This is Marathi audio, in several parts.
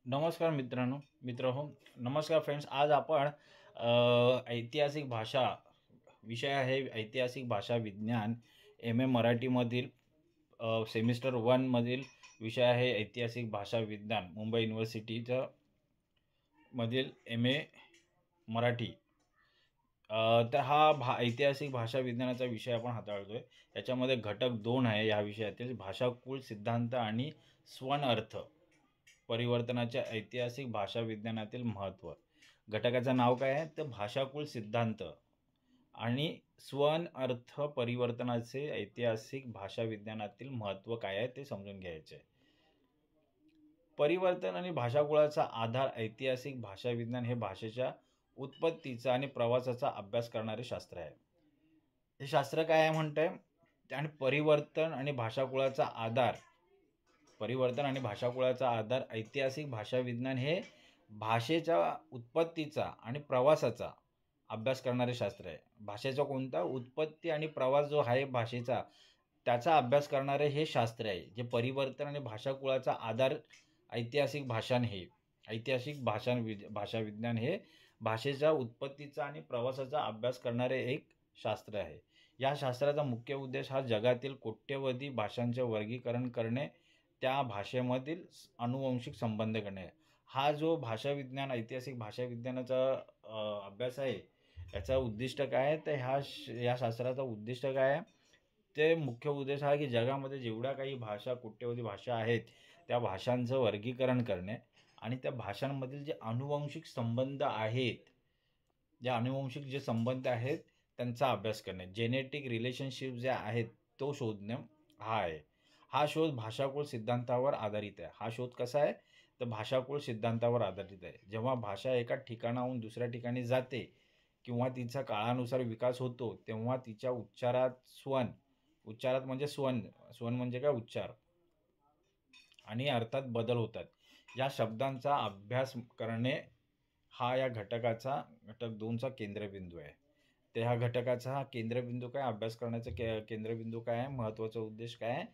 नमस्कार मित्र हो. नमस्कार फ्रेंड्स. आज आपण ऐतिहासिक भाषा विषय आहे. ऐतिहासिक भाषा विज्ञान एम ए मराठीमधील सेमिस्टर 1 मधील विषय आहे. ऐतिहासिक भाषा विज्ञान मुंबई युनिव्हर्सिटीचा मधील एम ए मराठी. तर हा ऐतिहासिक भाषा विज्ञानाचा विषय आपण हाताळतोय. याच्यामध्ये घटक 2 आहे. या विषयातील भाषाकुल सिद्धांत आणि स्वन अर्थ परिवर्तनाच्या ऐतिहासिक भाषा विज्ञानातील महत्त्व. घटकाचं नाव काय आहे तर भाषाकुल सिद्धांत आणि स्वन अर्थ परिवर्तनाचे ऐतिहासिक भाषा विज्ञानातील महत्त्व काय आहे ते समजून घ्यायचे. परिवर्तन आणि भाषाकुळाचा आधार. ऐतिहासिक भाषा विज्ञान हे भाषेच्या उत्पत्तीचा आणि प्रवासाचा अभ्यास करणारे शास्त्र आहे. हे शास्त्र काय आहे म्हणतंय आणि परिवर्तन आणि भाषाकुळाचा आधार. परिवर्तन आणि भाषाकुळाचा आधार. ऐतिहासिक भाषा विज्ञान हे भाषेच्या उत्पत्तीचा आणि प्रवासाचा अभ्यास करणारे शास्त्र आहे. भाषेचा कोणता उत्पत्ती आणि प्रवास जो आहे भाषेचा त्याचा अभ्यास करणारे हे शास्त्र आहे. जे परिवर्तन आणि भाषाकुळाचा आधार ऐतिहासिक भाषा विज्ञान हे भाषेच्या उत्पत्तीचा आणि प्रवासाचा अभ्यास करणारे एक शास्त्र आहे. या शास्त्राचा मुख्य उद्देश हा जगातील कोट्यवधी भाषांचे वर्गीकरण करणे, त्या भाषेमधील अनुवंशिक संबंध करणे. हा जो भाषा विज्ञान ऐतिहासिक भाषा विज्ञानाचा अभ्यास आहे याचा उद्दिष्ट काय आहे तर या शास्त्राचा उद्दिष्ट काय आहे ते मुख्य उद्देश हा की जगामध्ये जेवढ्या काही भाषा कोट्यवधी भाषा आहेत त्या भाषांचं वर्गीकरण करणे आणि त्या भाषांमधील जे अनुवंशिक संबंध आहेत, जे संबंध आहेत त्यांचा अभ्यास करणे, जेनेटिक रिलेशनशिप जे आहेत तो शोधणे हा आहे. हा शोध भाषाकुळ सिद्धांतावर आधारित आहे. हा शोध कसा आहे तर भाषाकुळ सिद्धांतावर आधारित आहे. जेव्हा भाषा एका ठिकाणाहून दुसऱ्या ठिकाणी जाते किंवा तिचा काळानुसार विकास होतो तेव्हा तिच्या उच्चारात म्हणजे स्वन म्हणजे काय उच्चार आणि अर्थात बदल होतात. या शब्दांचा अभ्यास करणे हा या घटक 2चा केंद्रबिंदू आहे. तर ह्या घटकाचा हा केंद्रबिंदू काय, अभ्यास करण्याचा केंद्रबिंदू काय आहे, महत्त्वाचा उद्देश काय आहे.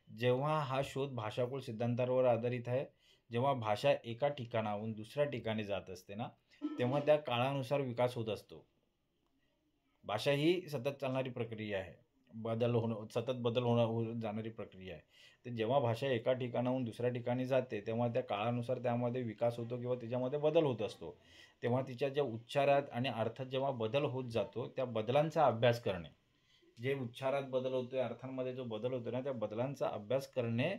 जेव्हा हा शोध भाषाकुळ सिद्धांतावर आधारित आहे, जेव्हा भाषा एका ठिकाणाहून दुसऱ्या ठिकाणी जात असते ना तेव्हा त्या काळानुसार विकास होत असतो. भाषा ही सतत चालणारी प्रक्रिया आहे. सतत बदल होत जाणारी प्रक्रिया आहे. तर जेव्हा भाषा एका ठिकाणाहून दुसऱ्या ठिकाणी जाते तेव्हा त्या काळानुसार त्यामध्ये विकास होतो किंवा त्याच्यामध्ये बदल होत असतो. तेव्हा तिच्या ज्या उच्चारात आणि अर्थात जेव्हा बदल होत जातो त्या बदलांचा अभ्यास करणे, जे उच्चारात बदल होतोय अर्थांमध्ये जो बदल होतो ना त्या बदलांचा अभ्यास करणे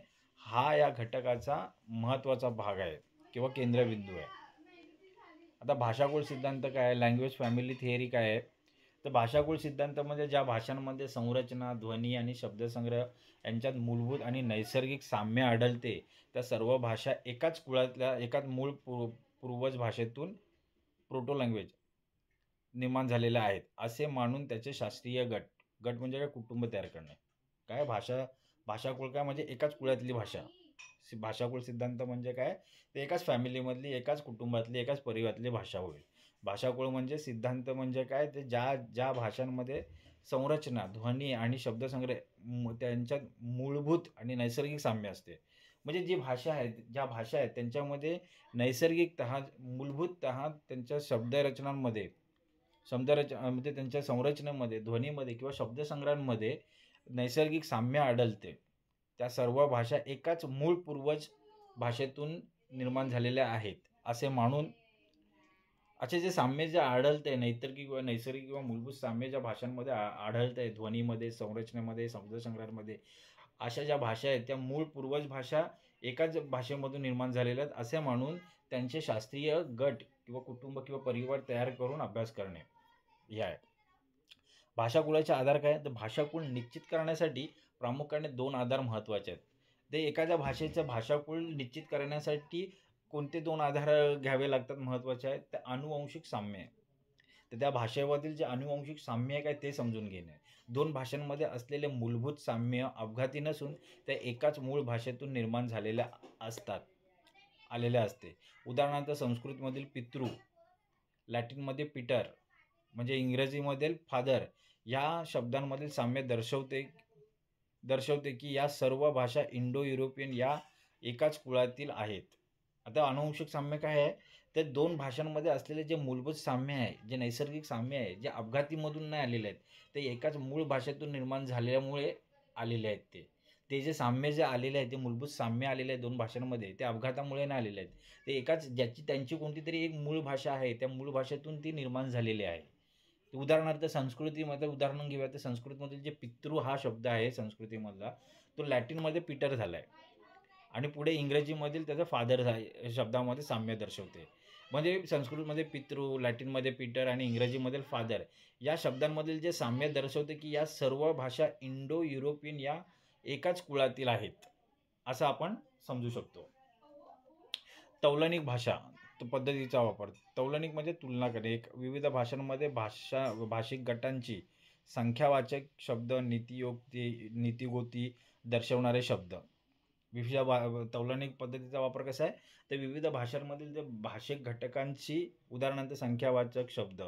हा या घटकाचा महत्त्वाचा भाग आहे किंवा केंद्रबिंदू आहे. आता भाषाकुळ सिद्धांत काय आहे, लँग्वेज फॅमिली थिअरी काय आहे तर भाषाकुळ सिद्धांत म्हणजे ज्या भाषांमध्ये संरचना, ध्वनी आणि शब्दसंग्रह यांच्यात मूलभूत आणि नैसर्गिक साम्य आढळते त्या सर्व भाषा एकाच मूळ पूर्वज भाषेतून प्रोटो लँग्वेज निर्माण झालेल्या आहेत असे मानून त्याचे शास्त्रीय गट म्हणजे काय कुटुंब तयार करणे. काय भाषाकुळ काय म्हणजे एकाच कुळातली भाषा. भाषाकुळ सिद्धांत म्हणजे काय ते एकाच फॅमिलीमधली, एकाच कुटुंबातली, एकाच परिवारातली भाषा होईल. भाषाकुळ म्हणजे सिद्धांत म्हणजे काय ते ज्या भाषांमध्ये संरचना, ध्वनी आणि शब्दसंग्रह त्यांच्यात मूलभूत आणि नैसर्गिक साम्य असते. म्हणजे ज्या भाषा आहेत त्यांच्यामध्ये नैसर्गिकतः मूलभूततः त्यांच्या म्हणजे त्यांच्या संरचनेमध्ये, ध्वनीमध्ये किंवा शब्दसंग्रहांमध्ये नैसर्गिक साम्य आढळते. त्या सर्व भाषा एकाच मूळ पूर्वज भाषेतून निर्माण झालेल्या आहेत असे मानून असे जे साम्य जे आढळते नैसर्गिक किंवा मूलभूत साम्य ज्या भाषांमध्ये आढळते, ध्वनीमध्ये, संरचनेमध्ये, शब्दसंग्रहामध्ये, अशा ज्या भाषा आहेत त्या मूळ पूर्वज भाषा एकाच भाषेमधून निर्माण झालेल्या आहेत असे मानून त्यांचे शास्त्रीय गट किंवा कुटुंब किंवा परिवार तयार करून अभ्यास करणे हे आहे. भाषाकुळाचे आधार काय तर भाषाकुळ निश्चित करण्यासाठी प्रामुख्याने 2 आधार महत्त्वाचे आहेत. ते एखाद्या भाषेचं भाषाकुळ निश्चित करण्यासाठी कोणते 2 आधार घ्यावे लागतात महत्त्वाचे आहेत तर अनुवंशिक साम्य. तर त्या भाषेमधील जे अनुवंशिक साम्य आहे काय ते समजून घेणे. 2 भाषांमध्ये असलेले मूलभूत साम्य अपघाती नसून त्या एकाच मूळ भाषेतून निर्माण आलेले असते. उदाहरणार्थ संस्कृतमधील पितृ, लॅटिनमध्ये पीटर म्हणजे इंग्रजीमधील फादर या शब्दांमधील साम्य दर्शवते की या सर्व भाषा इंडो युरोपियन या एकाच कुळातील आहेत. आता अनुवंशिक साम्य काय आहे, तर दोन भाषांमध्ये असलेले जे मूलभूत साम्य आहे, जे नैसर्गिक साम्य आहे, जे अपघातीमधून नाही आलेले आहेत, ते एकाच मूळ भाषेतून निर्माण झाल्यामुळे आलेले आहेत. ते जे साम्य जे आलेले आहे, ते मूलभूत साम्य आलेले आहे दोन भाषांमध्ये, ते अपघातामुळे नाही आलेले आहेत. ते एकाच ज्याची त्यांची कोणतीतरी एक मूळ भाषा आहे, त्या मूळ भाषेतून ती निर्माण झालेली आहे. उदाहरणार्थ संस्कृतीमध्ये उदाहरण घेऊया, तर संस्कृतमधील जे पितृ हा शब्द आहे संस्कृतीमधला, तो लॅटिनमध्ये पीटर झाला आहे आणि पुढे इंग्रजीमधील त्याचा फादर शब्दामध्ये साम्य दर्शवते. म्हणजे संस्कृतमध्ये पितृ, लॅटिनमध्ये पीटर आणि इंग्रजीमधील फादर या शब्दांमधील जे साम्य दर्शवते की या सर्व भाषा इंडो युरोपियन या एकाच कुळातील आहेत, असं आपण समजू शकतो. तौलनिक भाषा पद्धतीचा वापर. तौलनिक म्हणजे तुलना करणे. एक विविध भाषांमध्ये भाषिक गटांची संख्यावाचक शब्द, नीतिगोती दर्शवणारे शब्द. तौलनिक पद्धतीचा वापर कसा आहे, तर विविध भाषांमधील जे भाषिक घटकांची उदाहरणार्थ संख्यावाचक शब्द,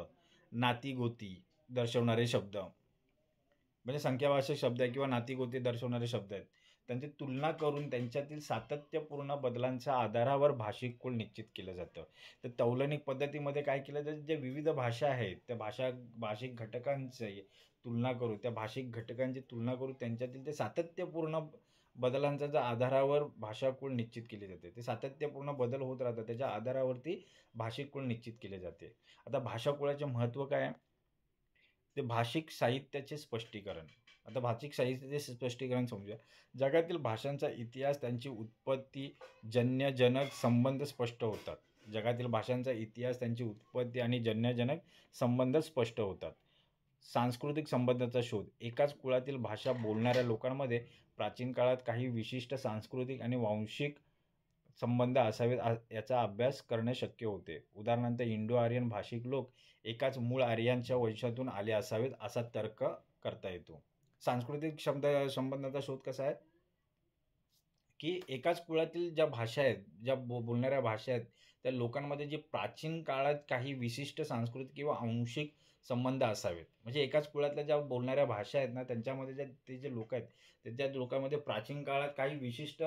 नातीगोती दर्शवणारे शब्द, म्हणजे संख्यावाचक शब्द आहे किंवा नातीगोती दर्शवणारे शब्द आहेत, त्यांची तुलना करून त्यांच्यातील सातत्यपूर्ण बदलांच्या आधारावर भाषिक कुळ निश्चित केलं जातं. तर तौलनिक पद्धतीमध्ये काय केलं जातं, जे विविध भाषा आहेत त्या भाषिक घटकांची तुलना करून, त्या भाषिक घटकांची तुलना करून त्यांच्यातील ते सातत्यपूर्ण बदलांच्या आधारावर भाषा कुळ निश्चित केले जाते. ते सातत्यपूर्ण बदल होत राहतात, त्याच्या आधारावरती भाषिक कुळ निश्चित केले जाते. आता भाषा कुळाचे महत्त्व काय आहे, ते भाषिक साहित्याचे स्पष्टीकरण. आता भाषिक साहित्याचे स्पष्टीकरण समजूया. जगातील भाषांचा इतिहास, त्यांची उत्पत्ती, जन्यजनक संबंध स्पष्ट होतात. जगातील भाषांचा इतिहास, त्यांची उत्पत्ती आणि जन्यजनक संबंध स्पष्ट होतात. सांस्कृतिक संबंधाचा शोध. एकाच कुळातील भाषा बोलणाऱ्या लोकांमध्ये प्राचीन काळात काही विशिष्ट सांस्कृतिक आणि वांशिक संबंध असावेत याचा अभ्यास करणे शक्य होते. उदाहरणार्थ इंडो आर्यन भाषिक लोक एकाच मूळ आर्यांच्या वंशातून आले असावेत असा तर्क करता येतो. सांस्कृतिक संबंधाचा शोध कसा आहे, की एकाच कुळातील ज्या भाषा आहेत, ज्या बोलणाऱ्या भाषा आहेत, त्या लोकांमध्ये जे प्राचीन काळात काही विशिष्ट सांस्कृतिक किंवा आंशिक संबंध असावेत. म्हणजे एकाच कुळातल्या ज्या बोलणाऱ्या भाषा आहेत ना, त्यांच्यामध्ये ते जे लोक आहेत, त्या लोकांमध्ये प्राचीन काळात काही विशिष्ट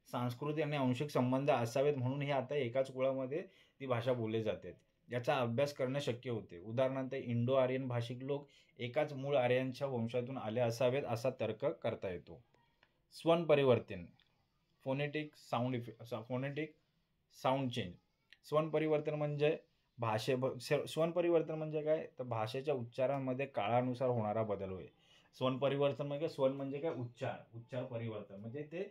सांस्कृतिक आणि आंशिक संबंध असावेत, म्हणून हे आता एकाच कुळामध्ये ती भाषा बोलली जाते. याचा अभ्यास करणे शक्य होते. उदाहरणार्थ इंडो आर्यन भाषिक लोक एकाच मूळ आर्यांच्या वंशातून आले असावेत असा तर्क करता येतो. स्वन परिवर्तन, फोनेटिक साऊंड चेंज. स्वन परिवर्तन म्हणजे स्वन परिवर्तन म्हणजे काय, तर भाषेच्या उच्चारांमध्ये काळानुसार होणारा बदल होय. स्वन परिवर्तन म्हणजे स्वन म्हणजे काय, उच्चार परिवर्तन म्हणजे ते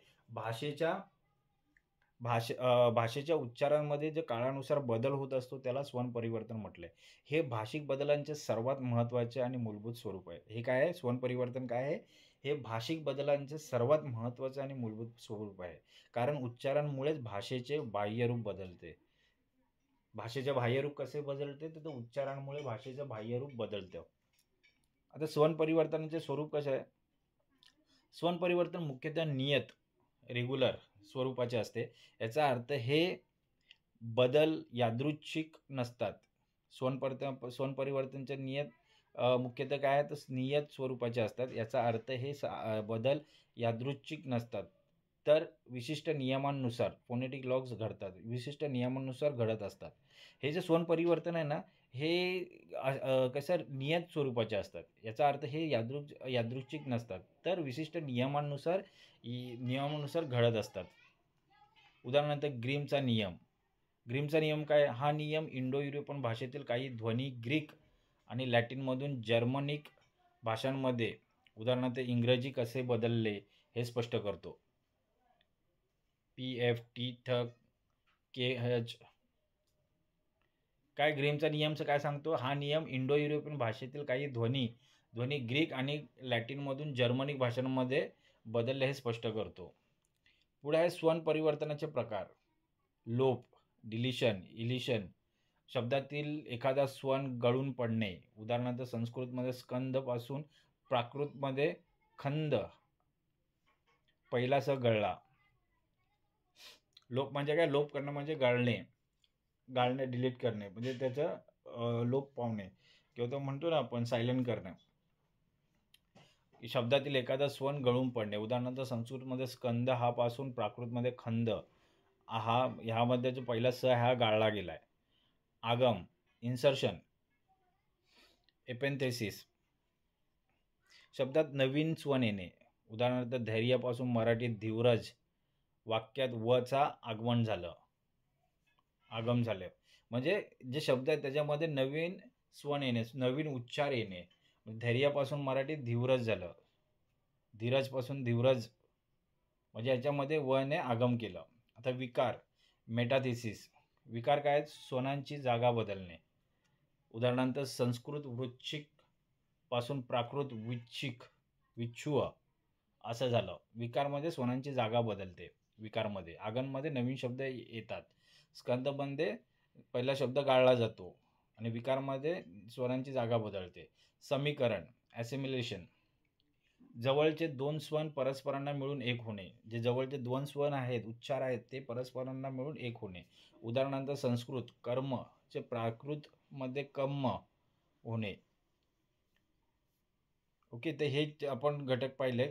भाषेच्या उच्चारांमध्ये जे काळानुसार बदल होत असतो त्याला स्वन परिवर्तन म्हटलंय. हे भाषिक बदलांचे सर्वात महत्त्वाचे आणि मूलभूत स्वरूप आहे. हे काय आहे, स्वन परिवर्तन काय आहे, हे भाषिक बदलांचे सर्वात महत्त्वाचे आणि मूलभूत स्वरूप आहे. कारण उच्चारांमुळेच भाषेचे बाह्यरूप बदलते. भाषेचे बाह्यरूप कसे बदलते, तर उच्चारांमुळे भाषेचं बाह्यरूप बदलतं. आता स्वन परिवर्तनाचे स्वरूप कसं आहे, स्वन परिवर्तन मुख्यतः नियत रेग्युलर स्वरूपाचे असते. याचा अर्थ हे बदल यादृच्छिक नसतात. स्वन परिवर्तनचे नियत मुख्यतः काय आहे, तर नियत स्वरूपाचे असतात. याचा अर्थ हे बदल यादृच्छिक नसतात, तर विशिष्ट नियमांनुसार फोनेटिक लॉग्स घडतात, विशिष्ट नियमांनुसार घडत असतात. हे जे स्वन परिवर्तन आहे ना, हे कसं नियत स्वरूपाचे असतात. याचा अर्थ हे यादृच्छिक नसतात, तर विशिष्ट नियमानुसार घडत असतात. उदाहरणार्थ ग्रीमचा नियम. ग्रीमचा नियम काय, हा नियम इंडो युरोपियन भाषेतील काही ध्वनी ग्रीक आणि लॅटिनमधून जर्मनिक भाषांमध्ये उदाहरणार्थ इंग्रजी कसे बदलले हे स्पष्ट करतो. PFT KH काय ग्रीमचा नियमचं काय सांगतो, हा नियम इंडो युरोपियन भाषेतील काही ध्वनी ग्रीक आणि लॅटिनमधून जर्मनिक भाषांमध्ये बदलले हे स्पष्ट करतो. पुढे आहे स्वन परिवर्तनाचे प्रकार. लोप, डिलिशन, इलिशन. शब्दातील एखादा स्वन गळून पडणे. उदाहरणार्थ संस्कृतमध्ये स्कंद पासून प्राकृतमध्ये खंद पहिला स गळला. लोप म्हणजे काय, लोप करणं म्हणजे गाळणे डिलीट करणे, म्हणजे त्याचं लोप पावणे किंवा तो म्हणतो ना आपण सायलेंट करणं. शब्दातील एखादा स्वन गळून पडणे. उदाहरणार्थ संस्कृतमध्ये स्कंद हा पासून प्राकृतमध्ये खंद ह्यामध्ये जो पहिला स हा गाळला गेलाय. आगम, इन्सर्शन, एपेंथेसिस. शब्दात नवीन स्वन येणे. उदाहरणार्थ धैर्यापासून मराठीत धीरज, वाक्यात वचा आगमन झालं, आगम झालं. म्हणजे जे शब्द आहेत त्याच्यामध्ये नवीन स्वन येणे, नवीन उच्चार येणे. धैर्यापासून मराठीत धीरज झालं, धीरजपासून धीरज, म्हणजे याच्यामध्ये वने आगम केलं. आता विकार, मेटाथिसिस. विकार काय आहेत? स्वनांची जागा बदलणे. उदाहरणार्थ संस्कृत वृश्चिक पासून प्राकृत विच्छिक, विच्छुअ असं झालं. विकारमध्ये स्वनांची जागा बदलते. विकारमध्ये आगममध्ये नवीन शब्द येतात. स्कंदमध्ये पहिला शब्द गाळला जातो आणि विकारमध्ये स्वरांची जागा बदलते. समीकरण, ॲसिमिलेशन. जवळचे दोन स्वन परस्परांना मिळून एक होणे. जे जवळचे दोन स्वन आहेत, उच्चार आहेत, ते परस्परांना मिळून एक होणे. उदाहरणार्थ संस्कृत कर्म चे प्राकृत मध्ये कम्म होणे. ओके, तर हे आपण घटक पाहिले,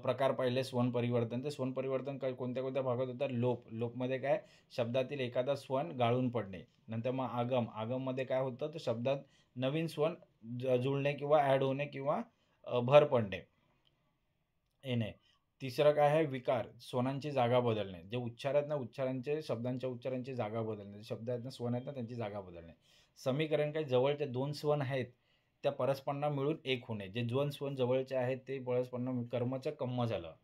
प्रकार पाहिले स्वन परिवर्तन. तर स्वन परिवर्तन कोणत्या कोणत्या भागात होतात? लोप, लोपमध्ये काय? शब्दातील एखादा स्वन गाळून पडणे. नंतर मग आगम, आगममध्ये काय होतं? तर शब्दात नवीन स्वन जुळणे किंवा ॲड होणे किंवा भर पडणे, येणे. तिसरं काय आहे? विकार, स्वनांची जागा बदलणे. जे उच्चार आहेत ना, उच्चारांचे, शब्दांच्या उच्चारांची जागा बदलणे. शब्द आहेत ना, स्वन आहेत ना, त्यांची जागा बदलणे. समीकरण काय? जवळचे दोन स्वन आहेत त्या परस्परांना मिळून एक होणे. जे दोन स्वन जवळचे आहेत ते परस्परांना, कर्मचं कम्म झालं,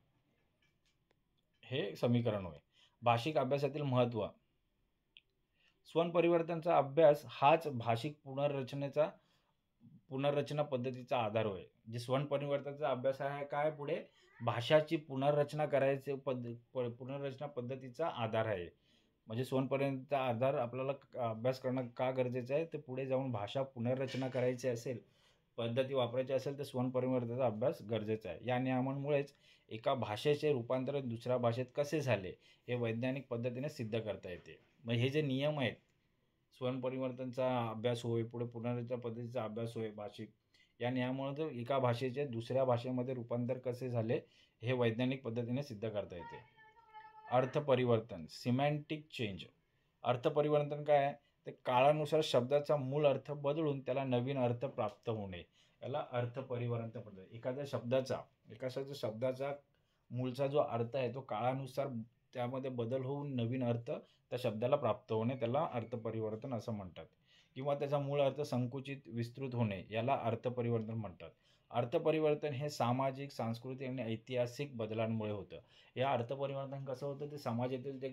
हे समीकरण होय. भाषिक अभ्यासातील महत्त्व. स्वन परिवर्तनचा अभ्यास हाच भाषिक पुनर्रचना पद्धतीचा आधार होय. जे स्वन परिवर्तनाचा अभ्यास आहे काय? पुढे भाषाची पुनर्रचना करायचे पुनर्रचना पद्धतीचा आधार आहे. म्हणजे स्वनपर्यंतचा आधार आपल्याला अभ्यास करणं का गरजेचं आहे? ते पुढे जाऊन भाषा पुनर्रचना करायची असेल, पद्धती वापरायची असेल, तर स्वन परिवर्तनाचा अभ्यास गरजेचा आहे. या नियमांमुळेच एका भाषेचे रूपांतर दुसऱ्या भाषेत कसे झाले हे वैज्ञानिक पद्धतीने सिद्ध करता येते. मग हे जे नियम आहेत, स्वन परिवर्तनचा अभ्यास होय, पुढे पुनर्रचना पद्धतीचा अभ्यास होय भाषिक, या नियमामुळे तर एका भाषेचे दुसऱ्या भाषेमध्ये रूपांतर कसे झाले हे वैज्ञानिक पद्धतीने सिद्ध करता येते. अर्थ परिवर्तन, सिमॅन्टिक चेंज. अर्थ परिवर्तन काय आहे? तर काळानुसार शब्दाचा मूळ अर्थ बदलून त्याला नवीन अर्थ प्राप्त होणे, याला अर्थ परिवर्तन म्हणतात. एखाद्या शब्दाचा मूळचा जो अर्थ आहे तो काळानुसार त्यामध्ये बदल होऊन नवीन अर्थ त्या शब्दाला प्राप्त होणे, त्याला अर्थ परिवर्तन असं म्हणतात. किंवा त्याचा मूळ अर्थ संकुचित, विस्तृत होणे, याला अर्थ परिवर्तन म्हणतात. अर्थ परिवर्तन हे सामाजिक, सांस्कृतिक आणि ऐतिहासिक बदलांमुळे होतं. या अर्थ परिवर्तन कसं होतं? ते समाजातील जे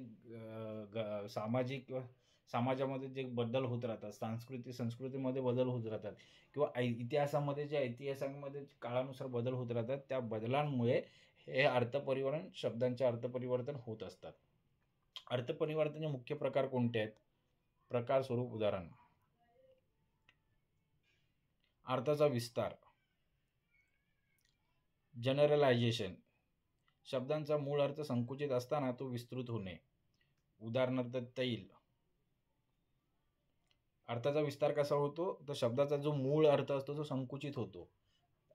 सामाजिक किंवा समाजामध्ये जे बदल होत राहतात, संस्कृतीमध्ये बदल होत राहतात, किंवा इतिहासामध्ये काळानुसार बदल होत राहतात, त्या बदलांमुळे हे अर्थपरिवर्तन, शब्दांचे अर्थपरिवर्तन होत असतात. अर्थपरिवर्तनाचे मुख्य प्रकार कोणते आहेत? प्रकार स्वरूप उदाहरण. अर्थाचा विस्तार, जनरलायझेशन. शब्दांचा मूळ अर्थ संकुचित असताना तो विस्तृत होणे. उदाहरणार्थ तैल. अर्थाचा विस्तार कसा होतो? तर शब्दाचा जो मूळ अर्थ असतो तो संकुचित होतो,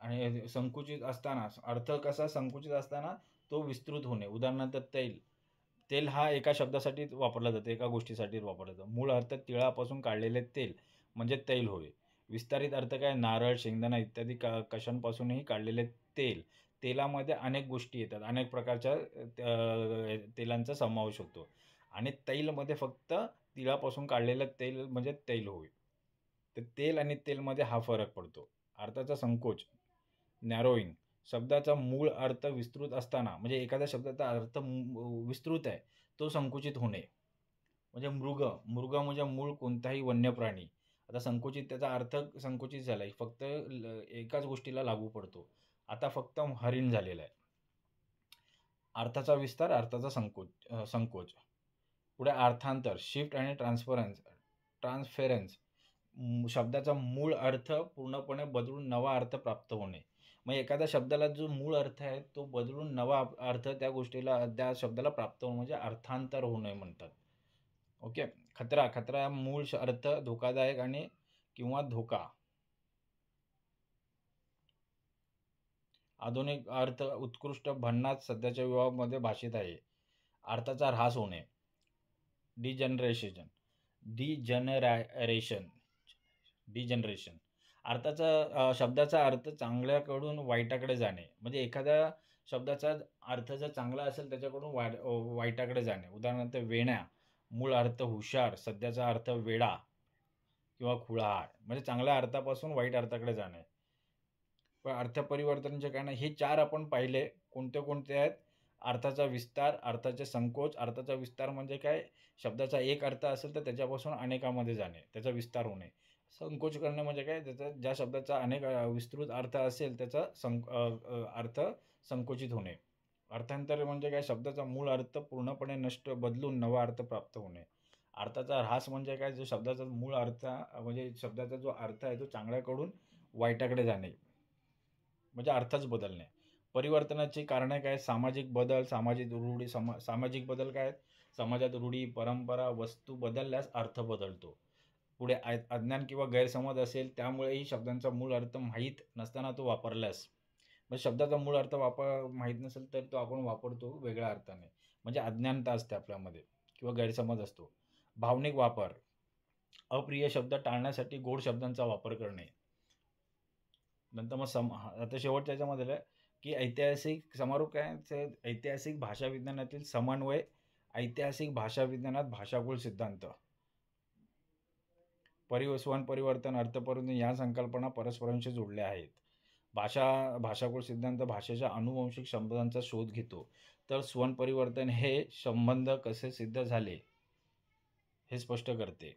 आणि संकुचित असताना अर्थ कसा संकुचित असताना तो विस्तृत होणे. उदाहरणार्थ तैल. तेल हा एका शब्दासाठी वापरला जातो, एका गोष्टीसाठी वापरला जातो. मूळ अर्थ तिळापासून काढलेले तेल म्हणजे तैल होय. विस्तारित अर्थ काय? नारळ, शेंगदाणा इत्यादी कशांपासूनही काढलेले तेल. तेलामध्ये अनेक गोष्टी येतात, अनेक प्रकारच्या तेलांचा समावेश होतो, आणि तैलमध्ये फक्त तिळापासून काढलेलं तेल म्हणजे तैल होय. तर तेल आणि तेलमध्ये हा फरक पडतो. अर्थाचा संकोच, नॅरोईंग. शब्दाचा मूळ अर्थ विस्तृत असताना, म्हणजे एखाद्या शब्दाचा अर्थ विस्तृत आहे तो संकुचित होणे. म्हणजे मृग म्हणजे मूळ कोणताही वन्य प्राणी. आता संकुचित, त्याचा अर्थ संकुचित झालाय, फक्त एकाच गोष्टीला लागू पडतो. आता फक्त हरिण झालेला आहे. अर्थाचा विस्तार, अर्थाचा संकोच. पुढे अर्थांतर, शिफ्ट आणि ट्रान्सफरन्स. शब्दाचा मूळ अर्थ पूर्णपणे बदलून नवा अर्थ प्राप्त होणे. मग एखाद्या शब्दाला जो मूळ अर्थ आहे तो बदलून नवा अर्थ त्या शब्दाला प्राप्त होणे म्हणजे अर्थांतर होणे म्हणतात. ओके. खतरा मूळ अर्थ धोकादायक आणि किंवा धोका. आधुनिक अर्थ उत्कृष्ट, भन्नाट, सध्याच्या विभागामध्ये भाषित आहे. अर्थाचा ऱ्हास होणे. डिजनरेशन डिजनरेशन डिजनरेशन अर्थाचा शब्दाचा अर्थ चांगल्याकडून वाईटाकडे जाणे. म्हणजे एखाद्या शब्दाचा अर्थ जर चांगला असेल त्याच्याकडून वाईटाकडे जाणे. उदाहरणार्थ वेण्या, मूळ अर्थ हुशार, सध्याचा अर्थ वेडा किंवा खुळा. म्हणजे चांगल्या अर्थापासून वाईट अर्थाकडे जाणे. पण अर्थपरिवर्तनाचे कारण हे 4 आपण पाहिले. कोणते आहेत? अर्थाचा विस्तार, अर्थाचे संकोच. अर्थाचा विस्तार म्हणजे काय? शब्दाचा एक अर्थ असेल तर त्याच्यापासून अनेकामध्ये जाणे, त्याचा विस्तार होणे. संकोच करणे म्हणजे काय? त्याचा ज्या शब्दाचा अनेक विस्तृत अर्थ असेल त्याचा अर्थ संकुचित होणे. अर्थांतर म्हणजे काय? शब्दाचा मूळ अर्थ पूर्णपणे नष्ट बदलून नवा अर्थ प्राप्त होणे. अर्थाचा ऱ्हास म्हणजे काय? जो शब्दाचा मूळ अर्थ म्हणजे शब्दाचा जो अर्थ आहे तो चांगल्याकडून वाईटाकडे जाणे. म्हणजे अर्थच बदलणे. परिवर्तनाची कारणे काय? सामाजिक बदल, सामाजिक रूढी सामाजिक बदल काय आहेत? समाजात रूढी, परंपरा, वस्तू बदलल्यास अर्थ बदलतो. पुढे अज्ञान किंवा गैरसमज असेल त्यामुळेही शब्दांचा मूळ अर्थ माहीत नसताना तो वापरल्यास म्हणजे शब्दाचा मूळ अर्थ माहीत नसेल तर तो आपण वापरतो वेगळ्या अर्थाने. म्हणजे अज्ञानता असते आपल्यामध्ये किंवा गैरसमज असतो. भावनिक वापर, अप्रिय शब्द टाळण्यासाठी गोड शब्दांचा वापर करणे. नंतर मग आता शेवटच्या याच्यामध्ये आहे की ऐतिहासिक समारोप काय? ऐतिहासिक भाषा विज्ञानातील समन्वय. ऐतिहासिक भाषा विज्ञानात भाषाकुल सिद्धांत. परिवर्तन, अर्थपरिवर्तन या संकल्पना परस्परांशी जोडल्या आहेत. भाषाकुल सिद्धांत भाषेच्या आनुवंशिक शब्दांचा शोध घेतो. तर स्वन परिवर्तन हे संबंध कसे सिद्ध झाले हे स्पष्ट करते.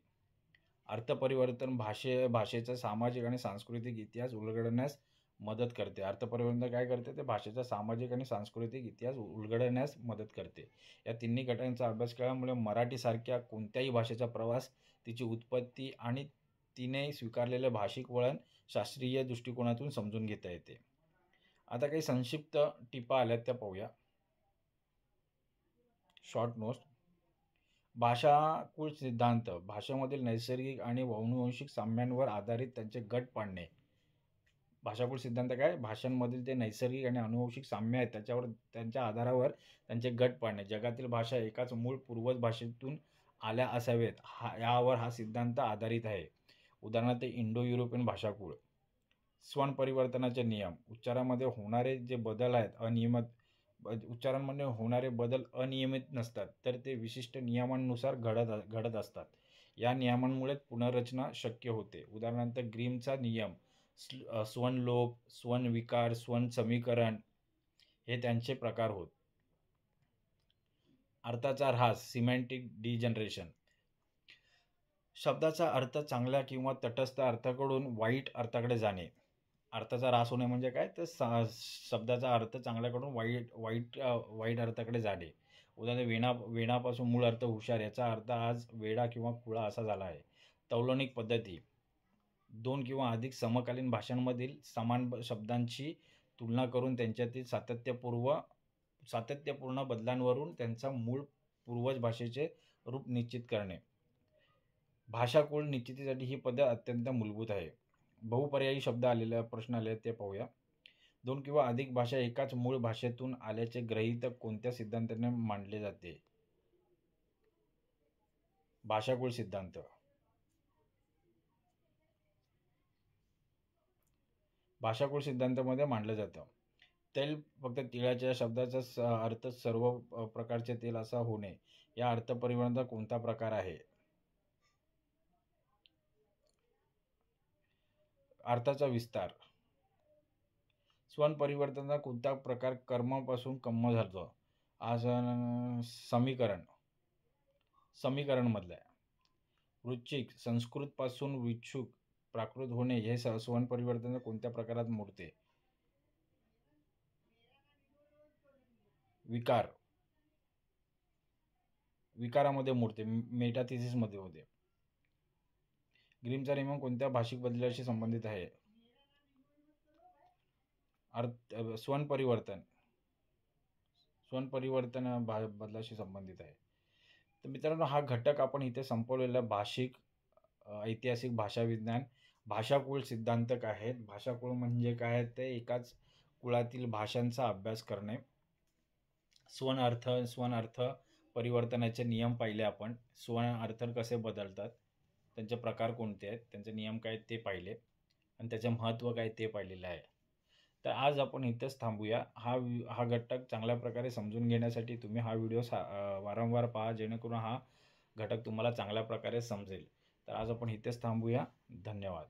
अर्थपरिवर्तन भाषेचा सामाजिक आणि सांस्कृतिक इतिहास उलगडण्यास मदत करते. अर्थपरिवर्तन काय करते? ते भाषेचा सामाजिक आणि सांस्कृतिक इतिहास उलगडण्यास मदत करते. या तिन्ही घटकांचा अभ्यास केल्यामुळे मराठीसारख्या कोणत्याही भाषेचा प्रवास, तिची उत्पत्ती आणि तिने स्वीकारलेले भाषिक वळण शास्त्रीय दृष्टिकोनातून समजून घेता येते. आता काही संक्षिप्त टिपा आल्यात त्या पाहूया. Short notes. भाषाकुल सिद्धांत भाषेमधील नैसर्गिक आणि अनुवांशिक साम्यांवर आधारित त्यांचे गट पाडणे. भाषाकुल सिद्धांत काय? भाषांमधील ते नैसर्गिक आणि अनुवांशिक साम्य आहेत त्यांच्या आधारावर त्यांचे गट पाडणे. जगातील भाषा एकाच मूळ पूर्वज भाषेतून आल्या असावेत यावर हा सिद्धांत आधारित आहे. उदाहरणार्थ इंडो युरोपियन भाषाकुळ. स्वन परिवर्तनाचे नियम. उच्चारामध्ये होणारे जे बदल आहेत उच्चारांमध्ये होणारे बदल अनियमित नसतात तर ते विशिष्ट नियमांनुसार घडत असतात. या नियमांमुळे पुनर्रचना शक्य होते. उदाहरणार्थ ग्रीमचा नियम, स्वन स्वन विकार, स्वन समीकरण हे त्यांचे प्रकार होत. अर्थाचा ऱ्हास, सिमॅन्टिक डिजनरेशन. शब्दाचा अर्थ चांगल्या किंवा तटस्थ अर्थाकडून वाईट अर्थाकडे जाणे. अर्थाचा ऱ्हास होणे म्हणजे काय? तर शब्दाचा अर्थ चांगल्याकडून वाईट अर्थाकडे जाणे. उदाहरणार्थ वेणापासून मूळ अर्थ हुशार याचा अर्थ आज वेडा किंवा खुळा असा झाला आहे. तौलनिक पद्धती. 2 किंवा अधिक समकालीन भाषांमधील समान शब्दांची तुलना करून त्यांच्यातील सातत्यपूर्ण बदलांवरून त्यांचा मूळ पूर्वज भाषेचे रूप निश्चित करणे. भाषाकुळ निश्चितीसाठी ही पद्धत अत्यंत मूलभूत आहे. बहुपर्यायी शब्द प्रश्न आले ते पाहूया. 2 किंवा अधिक भाषा एकाच मूळ भाषेतून आल्याचे गृहीतक कोणत्या सिद्धांताने मांडले जाते? भाषाकुळ सिद्धांत. भाषाकुळ सिद्धांतामध्ये मांडलं जातं. तेल फक्त तिळाच्या शब्दाचा अर्थ सर्व प्रकारचे तेल असा होणे. या अर्थपरिवर्तनाचा कोणता प्रकार आहे? अर्थाचा विस्तार. स्वन परिवर्तनाचा कोणता प्रकार कर्मापासून कम्म झालो? आज समीकरण मधला आहे. वृश्चिक, संस्कृत पासून विच्छुक प्राकृत होणे हे स्वन परिवर्तन कोणत्या प्रकारात मोडते? विकारामध्ये मोडते, मेटाथिसिस मध्ये होते. ग्रीमचा नियम कोणत्या भाषिक बदलाशी संबंधित आहे? स्वन परिवर्तन बदलाशी संबंधित आहे. तर मित्रांनो, हा घटक आपण इथे संपवलेला ऐतिहासिक भाषा विज्ञान. भाषाकुळ सिद्धांत काय आहेत? भाषाकुळ म्हणजे काय? ते एकाच कुळातील भाषांचा अभ्यास करणे. स्वन अर्थ परिवर्तनाचे नियम पाहिले आपण. स्वर्ण अर्थ कसे बदलतात, त्यांचे प्रकार कोणते आहेत, त्यांचे नियम काय ते पाहिले आणि त्याचे महत्त्व काय ते पाहिलेलं आहे. तर आज आपण इथेच थांबूया. हा घटक चांगल्या प्रकारे समजून घेण्यासाठी तुम्ही हा व्हिडिओ वारंवार पहा, जेणेकरून हा घटक तुम्हाला चांगल्या प्रकारे समजेल. तर आज आपण इथेच थांबूया. धन्यवाद.